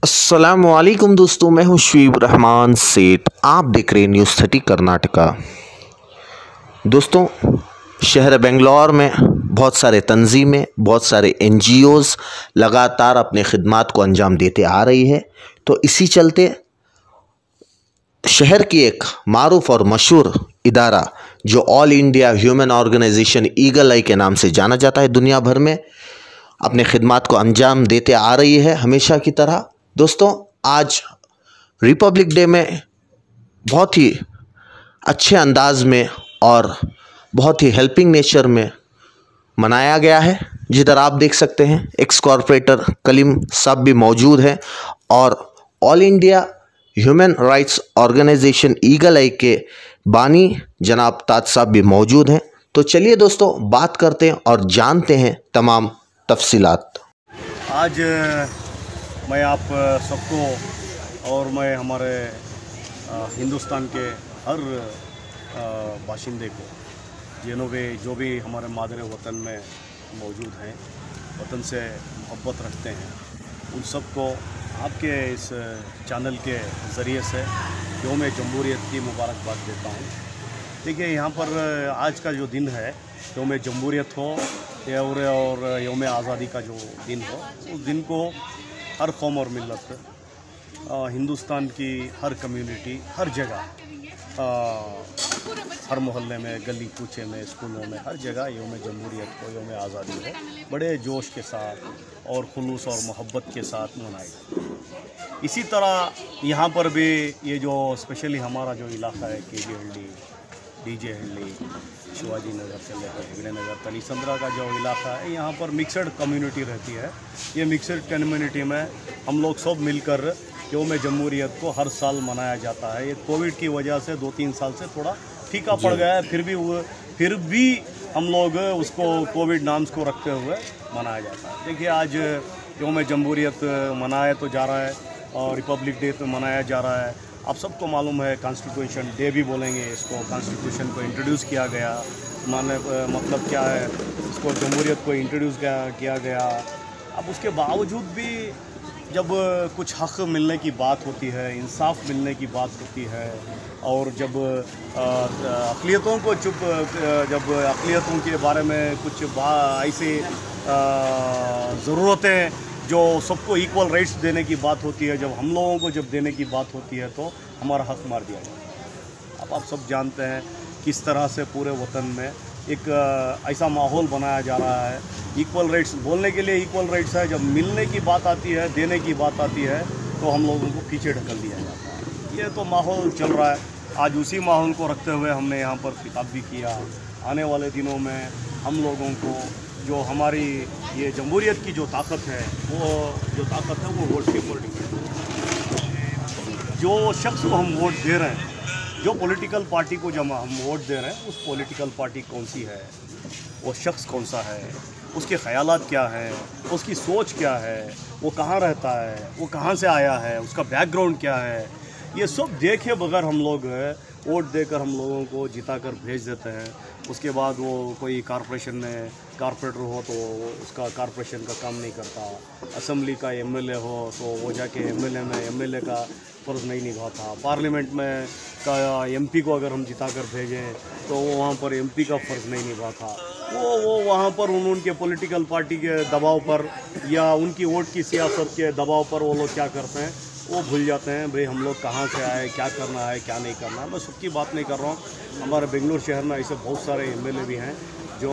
अस्सलामुअलैकुम दोस्तों, मैं हूं शुएब रहमान सेठ। आप देख रहे हैं न्यूज़ 30 कर्नाटका। दोस्तों, शहर बेंगलोर में बहुत सारे तंजीमें, बहुत एन NGOs लगातार अपने खिदमात को अंजाम देते आ रही है। तो इसी चलते शहर की एक मारूफ और मशहूर इदारा जो All India human organization eagle eye के नाम से जाना जाता है, दुनिया भर में अपने खिदमात को अंजाम देते आ रही है हमेशा की तरह। दोस्तों, आज रिपब्लिक डे में बहुत ही अच्छे अंदाज में और बहुत ही हेल्पिंग नेचर में मनाया गया है। जिधर आप देख सकते हैं एक्स कॉर्पोरेटर कलीम साहब भी मौजूद हैं और All India human rights organization eagle eye के बानी जनाब ताज साहब भी मौजूद हैं। तो चलिए दोस्तों, बात करते हैं और जानते हैं तमाम तफसीलात। आज मैं आप सबको और मैं हमारे हिंदुस्तान के हर बाशिंदे को, जो भी हमारे मादरे वतन में मौजूद हैं, वतन से मोहब्बत रखते हैं, उन सबको आपके इस चैनल के ज़रिए से यौम जमहूरियत की मुबारकबाद देता हूँ। देखिए, यहाँ पर आज का जो दिन है, यौम जमहूरियत हो और यौम आज़ादी का जो दिन हो, उस दिन को हर कौम और मिलत, हिंदुस्तान की हर कम्युनिटी, हर जगह, हर मोहल्ले में, गली कूचे में, स्कूलों में, हर जगह यौम जमहूरियत को, यौम आज़ादी को बड़े जोश के साथ और खुलूस और मोहब्बत के साथ मनाई। इसी तरह यहाँ पर भी ये जो स्पेशली हमारा जो इलाका है, केजी हल्ली, डीजे हल्ली, शिवाजी नगर से लेकर हेगड़े नगर, तलीसंद्रा का जो इलाका है, यहाँ पर मिक्सड कम्युनिटी रहती है। ये मिक्सड कम्युनिटी में हम लोग सब मिलकर यौम जमहूरियत को हर साल मनाया जाता है। ये कोविड की वजह से 2-3 साल से थोड़ा फीका पड़ गया है, फिर भी हम लोग उसको कोविड नाम्स को रखते हुए मनाया जाता है। देखिए, आज यौम जमहूरियत मनाया तो जा रहा है और रिपब्लिक डे तो मनाया जा रहा है। आप सबको मालूम है, कॉन्स्टिट्यूशन डे भी बोलेंगे इसको। कॉन्स्टिट्यूशन को इंट्रोड्यूस किया गया, मतलब क्या है, इसको जमहूरियत को इंट्रोड्यूस किया गया। अब उसके बावजूद भी जब कुछ हक़ मिलने की बात होती है, इंसाफ मिलने की बात होती है, और जब अक़लियतों को जब अक़लियतों के बारे में कुछ ऐसी ज़रूरतें जो सबको इक्वल राइट्स देने की बात होती है, जब हम लोगों को जब देने की बात होती है, तो हमारा हक़ मार दिया जाता है। अब आप सब जानते हैं किस तरह से पूरे वतन में एक ऐसा माहौल बनाया जा रहा है। इक्वल राइट्स बोलने के लिए इक्वल राइट्स है, जब मिलने की बात आती है, देने की बात आती है, तो हम लोगों को पीछे ढकल दिया जाता है। ये तो माहौल चल रहा है। आज उसी माहौल को रखते हुए हमने यहाँ पर खिताब भी किया। आने वाले दिनों में हम लोगों को जो हमारी ये जमहूरियत की जो ताकत है, वो वोट की वोटिंग है। जो शख्स को हम वोट दे रहे हैं, जो पॉलिटिकल पार्टी को जब हम वोट दे रहे हैं, उस पॉलिटिकल पार्टी कौन सी है, वो शख्स कौन सा है, उसके ख़यालात क्या है, उसकी सोच क्या है, वो कहाँ रहता है, वो कहाँ से आया है, उसका बैकग्राउंड क्या है, ये सब देखे बगैर हम लोग वोट देकर हम लोगों को जिता कर भेज देते हैं। उसके बाद वो कोई कॉरपोरेशन में कॉरपोरेटर हो तो उसका कॉरपोरेशन का काम नहीं करता, असेंबली का MLA हो तो वो जाके MLA का फ़र्ज़ नहीं निभाता, पार्लियामेंट में का MP को अगर हम जिता कर भेजें तो वो वहाँ पर MP का फ़र्ज़ नहीं निभाता। वो वहाँ पर उनके पॉलिटिकल पार्टी के दबाव पर या उनकी वोट की सियासत के दबाव पर वो लोग क्या करते हैं, वो भूल जाते हैं भाई हम लोग कहाँ से आए, क्या करना है, क्या नहीं करना है। मैं सबकी बात नहीं कर रहा हूँ। हमारे बेंगलुरु शहर में ऐसे बहुत सारे MLA भी हैं जो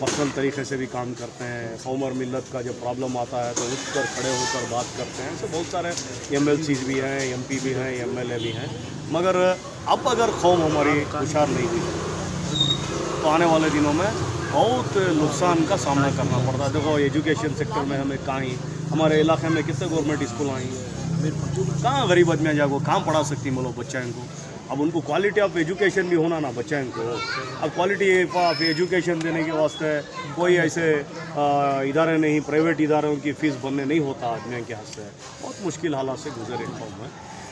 पर्सनल तरीके से भी काम करते हैं। कौम और मिलत का जब प्रॉब्लम आता है तो उठ कर खड़े होकर बात करते हैं। ऐसे बहुत सारे MLCs भी हैं, MP भी हैं, MLA भी हैं। मगर अब अगर कौम हमारी हुशार नहीं थी तो आने वाले दिनों में बहुत नुकसान का सामना करना पड़ता है। देखो, एजुकेशन सेक्टर में हमें हमारे इलाके में कितने गवर्नमेंट स्कूल आई हैं, कहाँ गरीब आदमी जागो कहाँ पढ़ा सकती मतलब बच्चा इनको। अब उनको क्वालिटी ऑफ एजुकेशन भी होना ना बच्चा इनको। अब क्वालिटी ऑफ एजुकेशन देने के वास्ते कोई ऐसे इदारे नहीं, प्राइवेट इदारों की फ़ीस भरने नहीं होता आदमी के हाथ से। बहुत मुश्किल हालात से गुजरे कौम में।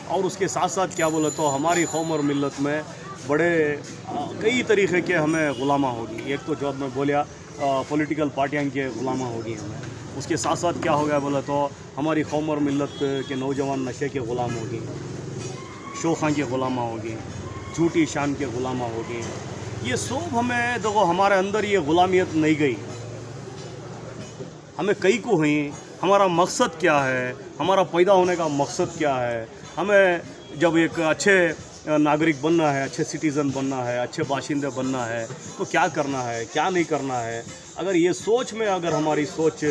और उसके साथ साथ क्या बोले तो हमारी कौम और मिलत में बड़े कई तरीक़े के हमें गुलामा होगी। एक तो जो मैं बोलिया पॉलिटिकल पार्टियाँ के गुलामा होगी हमें, उसके साथ साथ क्या हो गया बोला तो हमारी कौम और मिलत के नौजवान नशे के ग़ुलाम हो गए, शोखां के ग़ुलामा हो गए, झूठी शान के ग़ुलामा हो गए। ये सब हमें देखो हमारे अंदर ये ग़ुलामियत नहीं गई, हमें कई को हुई। हमारा मकसद क्या है, हमारा पैदा होने का मकसद क्या है, हमें जब एक अच्छे नागरिक बनना है, अच्छे सिटीज़न बनना है, अच्छे बाशिंदे बनना है तो क्या करना है, क्या नहीं करना है। अगर ये सोच में अगर हमारी सोच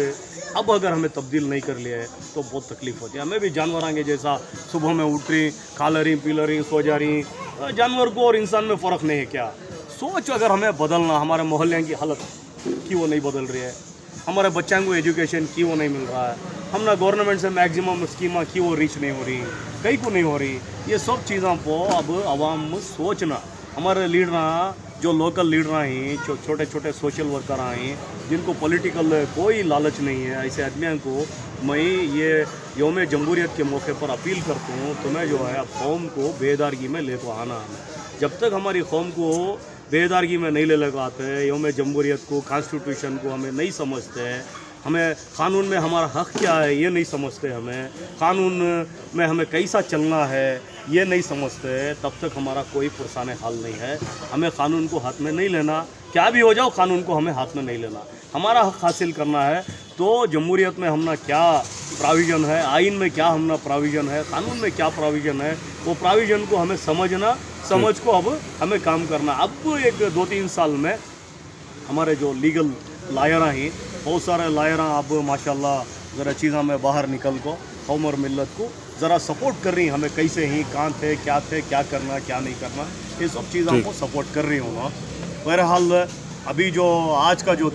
अब अगर हमें तब्दील नहीं कर लिया है तो बहुत तकलीफ़ होती है। हमें भी जानवर आएंगे जैसा सुबह में उठ रही, खा ल रही, पी ल रही, सो जा रही, जानवर को और इंसान में फ़र्क नहीं है क्या। सोच अगर हमें बदलना, हमारे मोहल्ले की हालत क्यों वो नहीं बदल रही है, हमारे बच्चों को एजुकेशन क्यों नहीं मिल रहा है, हम ना गवर्नमेंट से मैक्सिमम स्कीमा क्यों रीच नहीं हो रही, कहीं को नहीं हो रही। ये सब चीज़ों को अब आवाम सोचना, हमारे लीडर जो लोकल लीडर हैं, छोटे छोटे सोशल वर्कर हैं, जिनको पॉलिटिकल कोई लालच नहीं है, ऐसे आदमियों को मैं ये यौम जमहूरियत के मौके पर अपील करता हूँ, तुम्हें जो है कौम को बेदारगी में ले को आना है। जब तक हमारी कौम को बेदारगी में नहीं ले लगाते, यौम जमहूरियत को, कॉन्स्टिट्यूशन को हमें नहीं समझते, हमें क़ानून में हमारा हक़ क्या है ये नहीं समझते, हमें क़ानून में हमें कैसा चलना है ये नहीं समझते, तब तक हमारा कोई पुरसाने हाल नहीं है। हमें क़ानून को हाथ में नहीं लेना, क्या भी हो जाओ क़ानून को हमें हाथ में नहीं लेना। हमारा हक़ हासिल करना है तो जमहूरियत में हमना क्या प्रोविज़न है, आइन में क्या हमना प्रोविज़न है, क़ानून में क्या प्रोविज़न है, वो प्रोविज़न को हमें समझना, समझ को अब हमें काम करना। अब एक 2-3 साल में हमारे जो लीगल लायर हैं, बहुत सारे लायर अब माशाल्लाह ज़रा चीज़ों में बाहर निकल को कौम और मिलत को ज़रा सपोर्ट कर रही, हमें कैसे ही कहाँ थे, क्या करना, क्या नहीं करना, ये सब चीज़ों को सपोर्ट कर रही हूँ। बहरहाल अभी जो आज का जो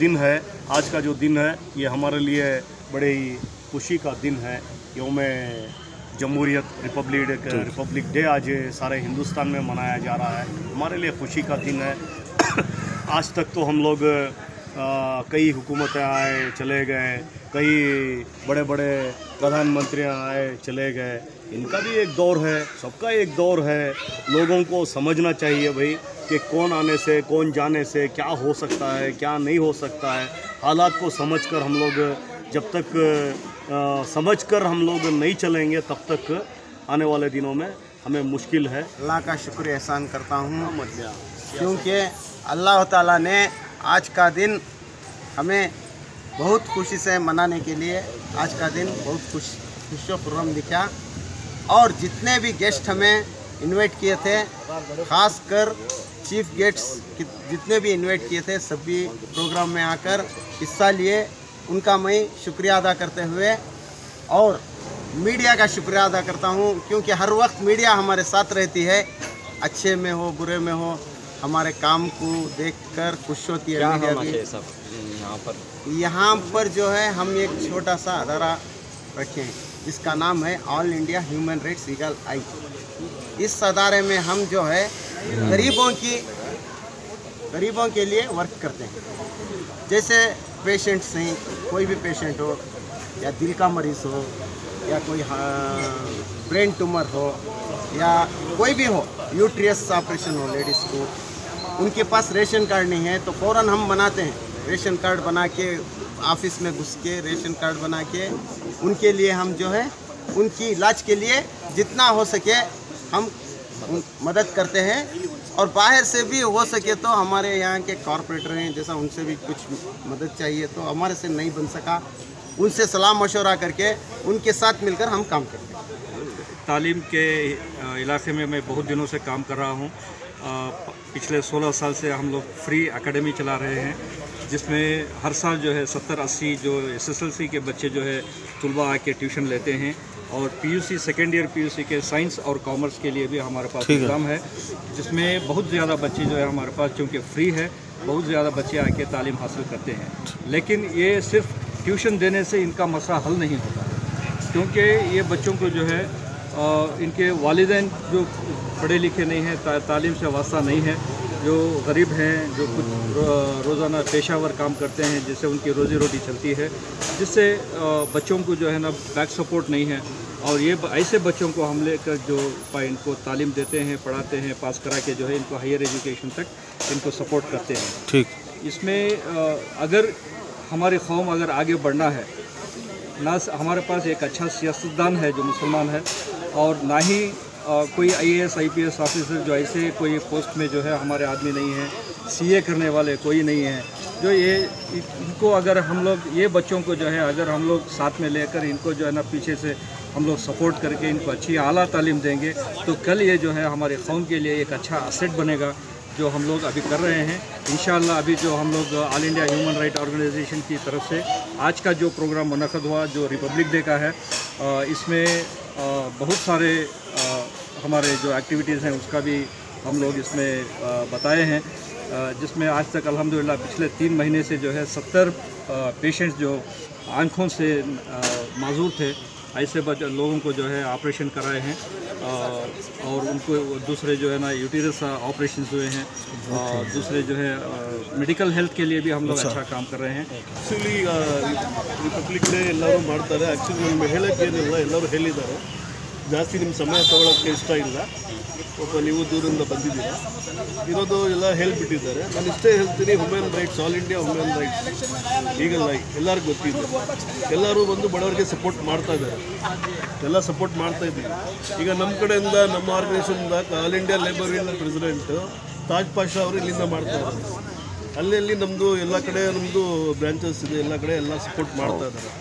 दिन है ये हमारे लिए बड़े ही खुशी का दिन है। यौम जमहूरियत रिपब्लिक डे आज सारे हिंदुस्तान में मनाया जा रहा है, हमारे लिए खुशी का दिन है। आज तक तो हम लोग कई हुकूमतें आए चले गए, कई बड़े बड़े प्रधानमंत्री आए चले गए, इनका भी एक दौर है, सबका एक दौर है। लोगों को समझना चाहिए भाई कि कौन आने से कौन जाने से क्या हो सकता है, क्या नहीं हो सकता है। हालात को समझकर हम लोग जब तक समझकर हम लोग नहीं चलेंगे तब तक आने वाले दिनों में हमें मुश्किल है। अल्लाह का शुक्र एहसान करता हूँ क्योंकि अल्लाह ताला ने आज का दिन हमें बहुत खुशी से मनाने के लिए आज का दिन बहुत खुशो-खुर्रम दिखा। और जितने भी गेस्ट हमें इनवाइट किए थे, ख़ास कर चीफ गेस्ट्स जितने भी इनवाइट किए थे, सभी प्रोग्राम में आकर हिस्सा लिए, उनका मैं शुक्रिया अदा करते हुए और मीडिया का शुक्रिया अदा करता हूं, क्योंकि हर वक्त मीडिया हमारे साथ रहती है, अच्छे में हो बुरे में हो, हमारे काम को देखकर खुश होती है मीडिया भी। यहाँ पर जो है हम एक छोटा सा अदारा रखे हैं जिसका नाम है All India human rights eagle eye. इस अदारे में हम जो है गरीबों के लिए वर्क करते हैं। जैसे पेशेंट्स हैं, कोई भी पेशेंट हो या दिल का मरीज़ हो या कोई ब्रेन ट्यूमर हो या कोई भी हो, यूट्रियस ऑपरेशन हो लेडीज़ को, उनके पास रेशन कार्ड नहीं है तो फ़ौरन हम बनाते हैं, रेशन कार्ड बना के ऑफिस में घुस के रेशन कार्ड बना के उनके लिए हम जो है उनकी इलाज के लिए जितना हो सके हम मदद करते हैं। और बाहर से भी हो सके तो हमारे यहाँ के कॉरपोरेटर हैं जैसा, उनसे भी कुछ मदद चाहिए तो हमारे से नहीं बन सका, उनसे सलाह मशवरा करके उनके साथ मिलकर हम काम करते हैं। तालीम के इलाके में मैं बहुत दिनों से काम कर रहा हूँ। पिछले 16 साल से हम लोग फ्री एकेडमी चला रहे हैं, जिसमें हर साल जो है 70-80 जो SSLC के बच्चे जो है तुलबा आके ट्यूशन लेते हैं। और PUC सेकेंड ईयर PUC के साइंस और कॉमर्स के लिए भी हमारे पास प्रोग्राम है, जिसमें बहुत ज़्यादा बच्चे जो है हमारे पास, चूँकि फ्री है, बहुत ज़्यादा बच्चे आके तालीम हासिल करते हैं। लेकिन ये सिर्फ ट्यूशन देने से इनका मसला हल नहीं होता, क्योंकि ये बच्चों को जो है इनके वालिदैन जो पढ़े लिखे नहीं हैं, तालीम से वास्ता नहीं है, जो गरीब हैं, जो कुछ रोज़ाना पेशावर काम करते हैं जिससे उनकी रोज़ी रोटी चलती है, जिससे बच्चों को जो है ना बैक सपोर्ट नहीं है। और ये ऐसे बच्चों को हम लेकर जो इनको तालीम देते हैं, पढ़ाते हैं, पास करा के जो है इनको हायर एजुकेशन तक इनको सपोर्ट करते हैं। ठीक, इसमें अगर हमारी कौम अगर आगे बढ़ना है ना हमारे पास एक अच्छा सियासतदान है जो मुसलमान है, और ना ही कोई IAS IPS ऑफिसर जो ऐसे कोई पोस्ट में जो है हमारे आदमी नहीं है, CA करने वाले कोई नहीं है। जो ये इनको अगर हम लोग ये बच्चों को जो है अगर हम लोग साथ में लेकर इनको जो है ना पीछे से हम लोग सपोर्ट करके इनको अच्छी आला तालीम देंगे तो कल ये जो है हमारे कौम के लिए एक अच्छा असेट बनेगा, जो हम लोग अभी कर रहे हैं। इंशाअल्लाह अभी जो हम लोग all India human right organisation की तरफ से आज का जो प्रोग्राम मुनक़द हुआ जो रिपब्लिक डे का है, इसमें बहुत सारे हमारे जो एक्टिविटीज़ हैं उसका भी हम लोग इसमें बताए हैं, जिसमें आज तक अल्हम्दुलिल्लाह पिछले 3 महीने से जो है 70 पेशेंट्स जो आँखों से माजूर थे ऐसे लोगों को जो है ऑपरेशन कराए हैं, और उनको दूसरे जो है ना यूटेरस ऑपरेशन हुए हैं, और दूसरे जो है मेडिकल हेल्थ के लिए भी हम लोग अच्छा काम कर रहे हैं। ಆ್ಯಕ್ಚುಲಿ ರಿಪಬ್ಲಿಕ್ ಡೇ ಎಲ್ಲರೂ ಮಾಡ್ತಾರೆ। ಆ್ಯಕ್ಚುಲಿ ನಿಮ್ಮ ಹೇಳೋಕ್ಕೇನಿಲ್ಲ, ಎಲ್ಲರೂ ಹೇಳಿದ್ದಾರೆ, ಜಾಸ್ತಿ ನಿಮ್ಮ ಸಮಯ ತಗೊಳ್ಳೋಕ್ಕೆ ಇಷ್ಟ ಇಲ್ಲ, ಪಾಪ ನೀವು ದೂರಿಂದ ಬಂದಿದ್ದೀರಾ, ಇರೋದು ಎಲ್ಲ ಹೇಳ್ಬಿಟ್ಟಿದ್ದಾರೆ। ನಾನು ಇಷ್ಟೇ ಹೇಳ್ತೀನಿ, human rights, all India human rights ಈಗಲ್ಲ ಎಲ್ಲರಿಗೂ ಗೊತ್ತಿದೆ, ಎಲ್ಲರೂ ಬಂದು ಬಡವರಿಗೆ ಸಪೋರ್ಟ್ ಮಾಡ್ತಾ ಇದ್ದಾರೆ, ಎಲ್ಲ ಸಪೋರ್ಟ್ ಮಾಡ್ತಾ ಇದ್ದೀವಿ। ಈಗ ನಮ್ಮ ಕಡೆಯಿಂದ ನಮ್ಮ ಆರ್ಗನೈಸೇಷನ್ದ all India labour union president Taj Pasha ಅವರು ಇಲ್ಲಿಂದ ಮಾಡ್ತಾ ಇದ್ದಾರೆ, ಅಲ್ಲಿ ನಮ್ಮದು ಎಲ್ಲ ಕಡೆ ನಮ್ಮದು ಬ್ರಾಂಚಸ್ ಇದೆ, ಎಲ್ಲ ಕಡೆ ಎಲ್ಲ ಸಪೋರ್ಟ್ ಮಾಡ್ತಾ ಇದ್ದಾರೆ।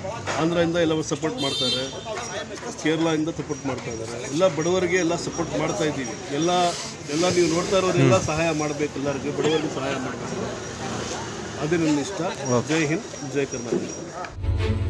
ಆಂಧ್ರದಿಂದ ಎಲ್ಲ ಸಪೋರ್ಟ್ ಮಾಡ್ತಾರೆ, ಕೇರಳದಿಂದ ಸಪೋರ್ಟ್ ಮಾಡ್ತಾ ಇದ್ದಾರೆ, ಎಲ್ಲ ಬಡವರಿಗೆ ಎಲ್ಲ ಸಪೋರ್ಟ್ ಮಾಡ್ತಾ ಇದ್ದೀವಿ। ಎಲ್ಲ ನೀವು ನೋಡ್ತಾ ಇರೋರೆಲ್ಲ ಸಹಾಯ ಮಾಡಬೇಕು, ಎಲ್ಲರಿಗೂ ಬಡವರಿಗೆ ಸಹಾಯ ಮಾಡಬೇಕು, ಅದೇ ನನ್ನ ಇಷ್ಟ। ಜೈ ಹಿಂದ್, ಜೈ ಕರ್ನಾಟಕ।